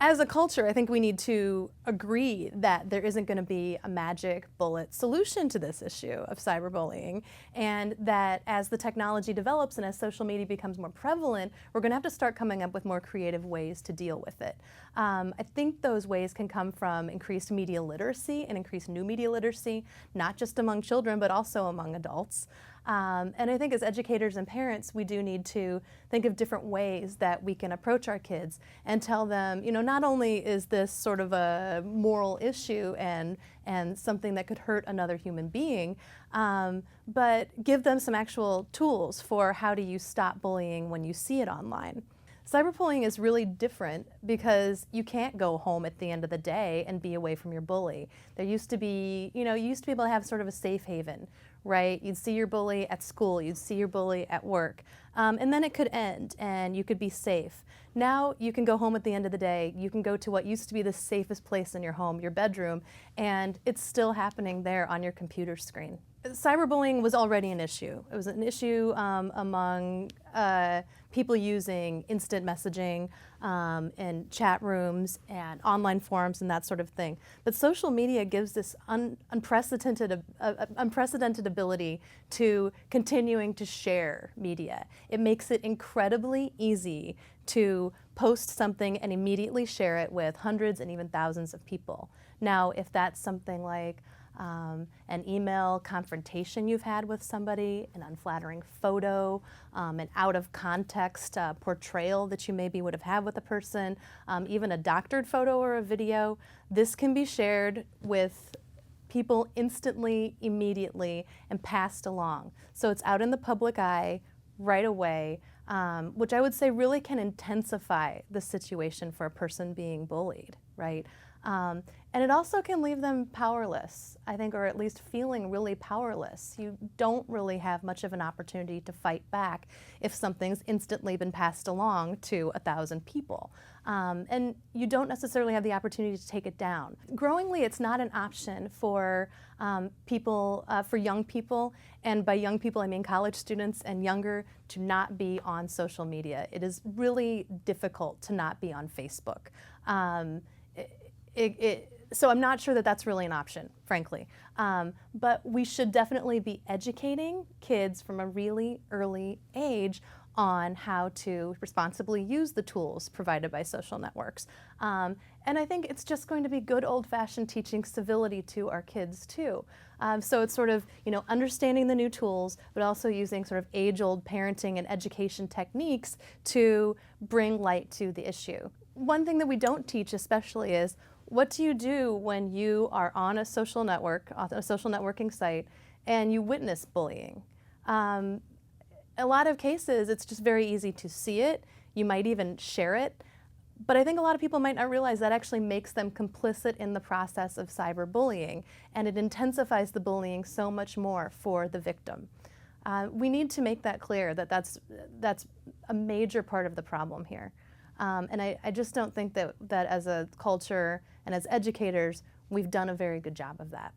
As a culture, I think we need to agree that there isn't going to be a magic bullet solution to this issue of cyberbullying, and that as the technology develops and as social media becomes more prevalent, we're going to have to start coming up with more creative ways to deal with it. I think those ways can come from increased media literacy and increased new media literacy, not just among children, but also among adults. And I think as educators and parents, we do need to think of different ways that we can approach our kids and tell them, you know, not only is this sort of a moral issue and something that could hurt another human being, but give them some actual tools for how do you stop bullying when you see it online. Cyberbullying is really different because you can't go home at the end of the day and be away from your bully. There used to be, you used to be able to have sort of a safe haven, right? You'd see your bully at school, you'd see your bully at work, and then it could end and you could be safe. Now you can go home at the end of the day, you can go to what used to be the safest place in your home, your bedroom, and it's still happening there on your computer screen. Cyberbullying was already an issue. It was an issue among people using instant messaging and chat rooms and online forums and that sort of thing. But social media gives this unprecedented ability to continuing to share media. It makes it incredibly easy to post something and immediately share it with hundreds and even thousands of people. Now, if that's something like an email confrontation you've had with somebody, an unflattering photo, an out-of-context portrayal that you maybe would have had with a person, even a doctored photo or a video, this can be shared with people instantly, immediately, and passed along. So it's out in the public eye right away, which I would say really can intensify the situation for a person being bullied, right? And it also can leave them powerless, I think, or at least feeling really powerless. You don't really have much of an opportunity to fight back if something's instantly been passed along to 1,000 people. And you don't necessarily have the opportunity to take it down. Growingly, it's not an option for for young people, and by young people I mean college students and younger, to not be on social media. It is really difficult to not be on Facebook. So I'm not sure that that's really an option, frankly. But we should definitely be educating kids from a really early age on how to responsibly use the tools provided by social networks. And I think it's just going to be good old-fashioned teaching civility to our kids too. So it's sort of, understanding the new tools, but also using sort of age-old parenting and education techniques to bring light to the issue. One thing that we don't teach especially is, what do you do when you are on a social network, on a social networking site, and you witness bullying? A lot of cases, it's just very easy to see it. You might even share it. But I think a lot of people might not realize that actually makes them complicit in the process of cyberbullying, and it intensifies the bullying so much more for the victim. We need to make that clear, that that's a major part of the problem here. And I just don't think that as a culture and as educators, we've done a very good job of that.